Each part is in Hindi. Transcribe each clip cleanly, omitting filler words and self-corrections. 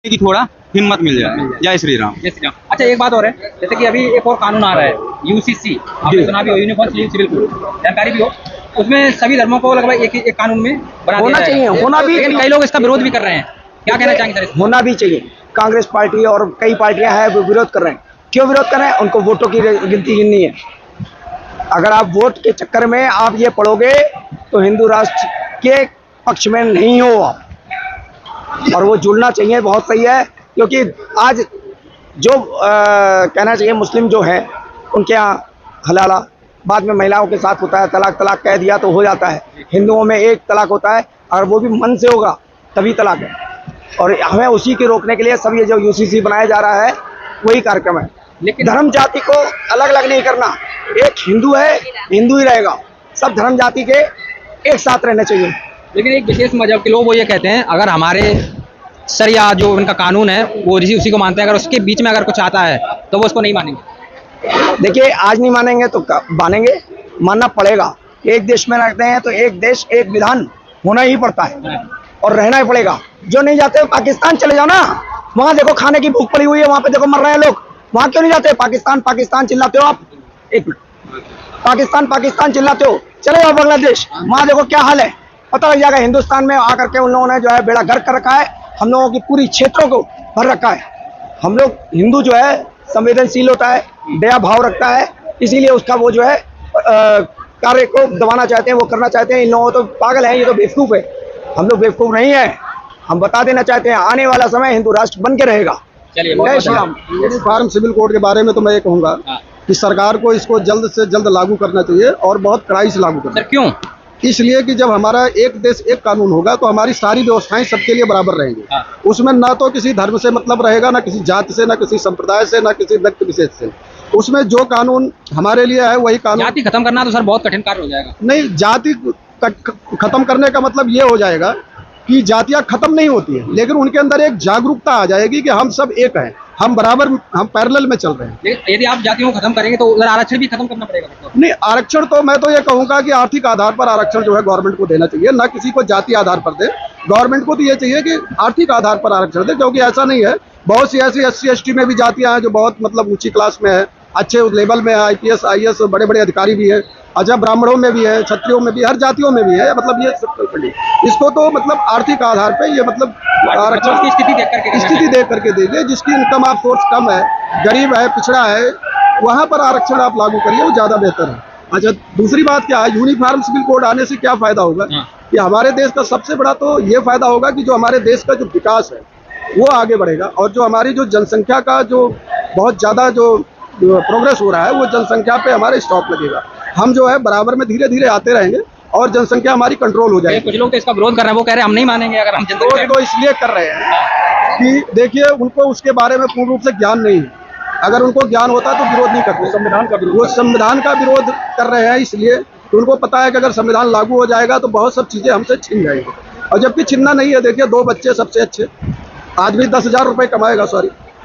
की थोड़ा हिम्मत मिल जाए। जय श्री राम। जय श्री राम। अच्छा, एक बात और है, जैसे कि अभी एक और कानून आ रहा है यूसीसी, आपने सुना भी हो, यूनिफॉर्म सिविल कोड, जानकारी भी हो। उसमें सभी धर्मों को लगभग एक कानून में बना होना दिया चाहिए, जाएगा। होना भी, लेकिन कई लोग इसका विरोध भी कर रहे हैं, क्या कहना चाहेंगे सर? होना भी चाहिए। कांग्रेस पार्टी और कई पार्टियां हैं वो विरोध कर रहे हैं। क्यों विरोध कर रहे हैं? उनको वोटों की गिनती गिननी है। अगर आप वोट के चक्कर में आप ये पढ़ोगे तो हिंदू राष्ट्र के पक्ष में नहीं हो आप, और वो जुड़ना चाहिए। बहुत सही है, क्योंकि आज जो कहना चाहिए मुस्लिम जो है उनके यहाँ हलाला बाद में महिलाओं के साथ होता है, तलाक तलाक कह दिया तो हो जाता है। हिंदुओं में एक तलाक होता है, और वो भी मन से होगा तभी तलाक है। और हमें उसी के रोकने के लिए सब ये जो यूसीसी बनाया जा रहा है वही कार्यक्रम है। लेकिन धर्म जाति को अलग अलग नहीं करना। एक हिंदू है, हिंदू ही रहेगा। सब धर्म जाति के एक साथ रहना चाहिए। लेकिन एक विशेष मजहब के लोग वो ये कहते हैं, अगर हमारे शरिया जो उनका कानून है वो उसी को मानते हैं, अगर उसके बीच में अगर कुछ आता है तो वो उसको नहीं मानेंगे। देखिए, आज नहीं मानेंगे तो मानेंगे, मानना पड़ेगा। एक देश में रहते हैं तो एक देश एक विधान होना ही पड़ता है और रहना ही पड़ेगा। जो नहीं जाते पाकिस्तान चले जाओ ना, वहाँ देखो खाने की भूख पड़ी हुई है, वहाँ पे देखो मर रहे हैं लोग। वहाँ क्यों नहीं जाते? पाकिस्तान पाकिस्तान चिल्लाते हो आप, एक मिनट, पाकिस्तान पाकिस्तान चिल्लाते हो, चले जाओ बांग्लादेश, वहाँ देखो क्या हाल है, पता लग जाएगा। हिंदुस्तान में आकर के उन लोगों ने जो है बेड़ा गर्क कर रखा है, हम लोगों की पूरी क्षेत्रों को भर रखा है। हम लोग हिंदू जो है संवेदनशील होता है, दया भाव रखता है, इसीलिए उसका वो जो है कार्य को दबाना चाहते हैं, वो करना चाहते हैं। इन लोगों तो पागल है, ये तो बेवकूफ़ है। हम लोग बेवकूफ़ नहीं है। हम बता देना चाहते हैं आने वाला समय हिंदू राष्ट्र बन के रहेगा। चलिए, जय Shri Ram. Uniform civil code के बारे में तो मैं ये कहूँगा कि सरकार को इसको जल्द से जल्द लागू करना चाहिए और बहुत कड़ाई से लागू करना सर क्यों? इसलिए कि जब हमारा एक देश एक कानून होगा तो हमारी सारी व्यवस्थाएं सबके लिए बराबर रहेंगी। उसमें ना तो किसी धर्म से मतलब रहेगा, ना किसी जाति से, ना किसी संप्रदाय से, ना किसी व्यक्ति विशेष से। उसमें जो कानून हमारे लिए है वही कानून। जाति खत्म करना तो सर बहुत कठिन कार्य हो जाएगा। नहीं, जाति खत्म करने का मतलब ये हो जाएगा कि जातियां खत्म नहीं होती है, लेकिन उनके अंदर एक जागरूकता आ जाएगी कि हम सब एक हैं, हम बराबर, हम पैरेलल में चल रहे हैं। लेकिन यदि आप जातियों को खत्म करेंगे तो उधर आरक्षण भी खत्म करना पड़ेगा। नहीं, आरक्षण तो मैं तो ये कहूंगा कि आर्थिक आधार पर आरक्षण जो है गवर्नमेंट को देना चाहिए, ना किसी को जाति आधार पर दे। गवर्नमेंट को तो ये चाहिए कि आर्थिक आधार पर आरक्षण दे, क्योंकि ऐसा नहीं है, बहुत सी ऐसी SC ST में भी जातियां हैं जो बहुत मतलब ऊंची क्लास में है, अच्छे लेवल में है, IPS IAS बड़े बड़े अधिकारी भी है। अच्छा, ब्राह्मणों में भी है, क्षत्रियों में भी, हर जातियों में भी है। मतलब ये सब इसको तो मतलब आर्थिक आधार पे ये मतलब आरक्षण की स्थिति देख करके देंगे। जिसकी इनकम आप सोर्स कम है, गरीब है, पिछड़ा है, वहाँ पर आरक्षण आप लागू करिए, वो ज़्यादा बेहतर है। अच्छा, दूसरी बात क्या है, यूनिफॉर्म सिविल कोड आने से क्या फ़ायदा होगा कि हमारे देश का सबसे बड़ा तो ये फ़ायदा होगा कि जो हमारे देश का जो विकास है वो आगे बढ़ेगा, और जो हमारी जो जनसंख्या का जो बहुत ज़्यादा जो प्रोग्रेस हो रहा है वो जनसंख्या पे हमारे स्टॉप लगेगा। हम जो है बराबर में धीरे धीरे आते रहेंगे और जनसंख्या हमारी कंट्रोल हो जाएगी। कुछ लोग तो इसका विरोध कर रहे हैं, वो कह रहे हैं हम नहीं मानेंगे अगर हम तो इसलिए कर रहे हैं कि देखिए उनको उसके बारे में पूर्ण रूप से ज्ञान नहीं है। अगर उनको ज्ञान होता तो विरोध नहीं करते। संविधान का विरोध, वो संविधान का विरोध कर रहे हैं इसलिए कि उनको पता है कि अगर संविधान लागू हो जाएगा तो बहुत सब चीज़ें हमसे छिन जाएंगी, और जबकि छिनना नहीं है। देखिए, 2 बच्चे सबसे अच्छे आदमी 10,000 रुपये कमाएगा,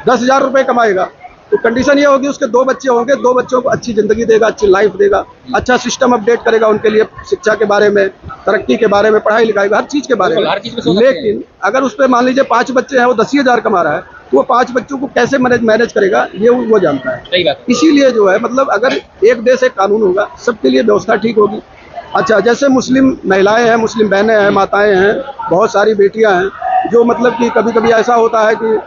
10,000 रुपये कमाएगा, तो कंडीशन ये होगी उसके 2 बच्चे होंगे, 2 बच्चों को अच्छी ज़िंदगी देगा, अच्छी लाइफ देगा, अच्छा सिस्टम अपडेट करेगा उनके लिए, शिक्षा के बारे में, तरक्की के बारे में, पढ़ाई लिखाई हर चीज़ के बारे में। लेकिन अगर उस पर मान लीजिए 5 बच्चे हैं, वो 10,000 कमा रहा है, तो वो 5 बच्चों को कैसे मैनेज करेगा ये वो जानता है। इसीलिए जो है मतलब अगर एक देश एक कानून होगा सबके लिए व्यवस्था ठीक होगी। अच्छा, जैसे मुस्लिम महिलाएं हैं, मुस्लिम बहनें हैं, माताएं हैं, बहुत सारी बेटियां हैं जो मतलब कि कभी कभी ऐसा होता है कि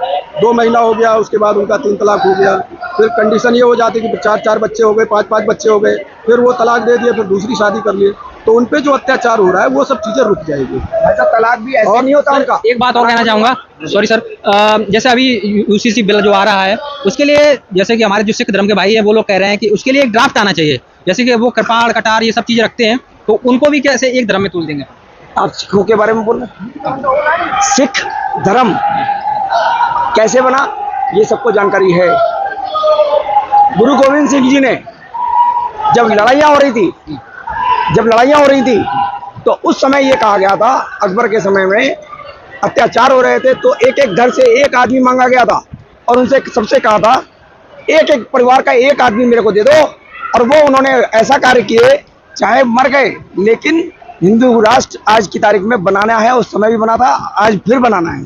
2 महीना हो गया उसके बाद उनका 3 तलाक हो गया, फिर कंडीशन ये हो जाती है कि 4-4 बच्चे हो गए, 5-5 बच्चे हो गए, फिर वो तलाक दे दिए, फिर दूसरी शादी कर लिए, तो उन पे जो अत्याचार हो रहा है वो सब चीज़ें रुक जाएगी। ऐसा तलाक भी ऐसे नहीं होता उनका। एक बात और कहना चाहूँगा, सॉरी सर, जैसे अभी यूसीसी बिल जो आ रहा है उसके लिए जैसे कि हमारे जो सिख धर्म के भाई हैं वो लोग कह रहे हैं कि उसके लिए एक ड्राफ्ट आना चाहिए। जैसे कि वो कृपाण कटार ये सब चीज़ें रखते हैं, तो उनको भी कैसे एक धर्म में तूल देंगे? आप सिखों के बारे में बोल रहे हैं? सिख धर्म कैसे बना ये सबको जानकारी है। गुरु गोविंद सिंह जी ने जब लड़ाइयाँ हो रही थी तो उस समय ये कहा गया था, अकबर के समय में अत्याचार हो रहे थे तो एक एक घर से एक आदमी मांगा गया था, और उनसे सबसे कहा था एक एक परिवार का एक आदमी मेरे को दे दो, और वो उन्होंने ऐसा कार्य किए, चाहे मर गए, लेकिन हिंदू राष्ट्र आज की तारीख में बनाना है। उस समय भी बना था, आज फिर बनाना है।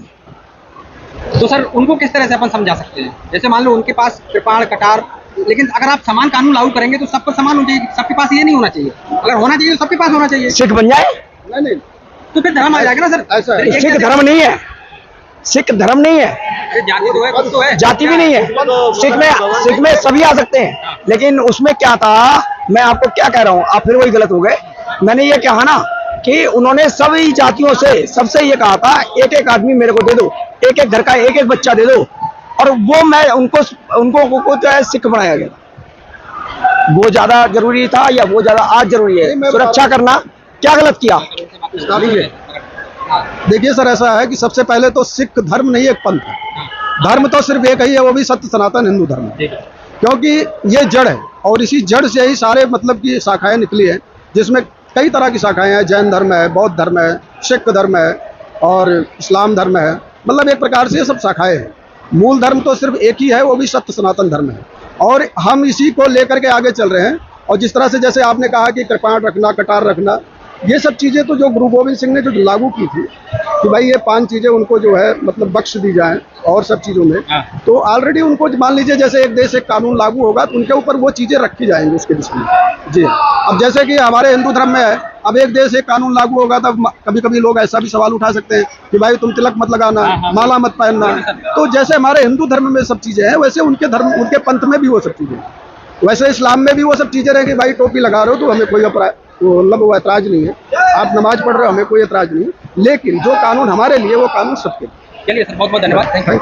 तो सर उनको किस तरह से अपन समझा सकते हैं? जैसे मान लो उनके पास कृपाण कटार, लेकिन अगर आप समान कानून लागू करेंगे तो सबको समान हो जाएगी, सबके पास ये नहीं होना चाहिए। अगर होना चाहिए तो सबके पास होना चाहिए, सिख बन जाए, नहीं तो फिर धर्म आ जाएगा ना सर। ऐसा है। फिर एक सिख जैसे- धर्म नहीं है, सिख धर्म नहीं है, ये जाति तो है, कुछ तो है, जाति भी नहीं है। सिख में सभी आ सकते हैं, लेकिन उसमें क्या था, मैं आपको क्या कह रहा हूँ, आप फिर वही गलत हो गए। मैंने ये कहा ना कि उन्होंने सभी जातियों से सबसे ये कहा था, एक एक आदमी मेरे को दे दो, एक एक घर का एक एक बच्चा दे दो, और वो मैं उनको जो है सिख बनाया गया। वो ज्यादा जरूरी था या वो ज्यादा आज जरूरी है? सुरक्षा करना क्या गलत किया? देखिए सर, ऐसा है कि सबसे पहले तो सिख धर्म नहीं एक पंथ है, धर्म तो सिर्फ एक ही है, वो भी सत्य सनातन हिंदू धर्म है। क्योंकि ये जड़ है और इसी जड़ से ही सारे मतलब की शाखाएं निकली हैं, जिसमें कई तरह की शाखाएं हैं। जैन धर्म है, बौद्ध धर्म है, सिख धर्म है और इस्लाम धर्म है। मतलब एक प्रकार से ये सब शाखाएं हैं। मूल धर्म तो सिर्फ एक ही है, वो भी सत्य सनातन धर्म है, और हम इसी को लेकर के आगे चल रहे हैं। और जिस तरह से जैसे आपने कहा कि कृपाण रखना, कटार रखना, ये सब चीज़ें तो जो गुरु गोविंद सिंह ने जो लागू की थी कि भाई ये 5 चीज़ें उनको जो है मतलब बख्श दी जाएं और सब चीज़ों में, तो ऑलरेडी उनको मान लीजिए जैसे एक देश एक कानून लागू होगा तो उनके ऊपर वो चीज़ें रखी जाएंगी उसके विषय में। जी, अब जैसे कि हमारे हिंदू धर्म में है, अब एक देश एक कानून लागू होगा तब कभी कभी लोग ऐसा भी सवाल उठा सकते हैं कि भाई तुम तिलक मत लगाना, माला मत पहनना। तो जैसे हमारे हिंदू धर्म में सब चीज़ें हैं, वैसे उनके धर्म, उनके पंथ में भी वो सब चीज़ें हैं। वैसे इस्लाम में भी वो सब चीज़ें रहें कि भाई टोपी लगा रहे हो तो हमें कोई मतलब वो ऐतराज़ नहीं है, आप नमाज पढ़ रहे हो हमें कोई ऐतराज़ नहीं है, लेकिन जो कानून हमारे लिए वो कानून सबके लिए। चलिए सर, बहुत बहुत धन्यवाद, थैंक यू।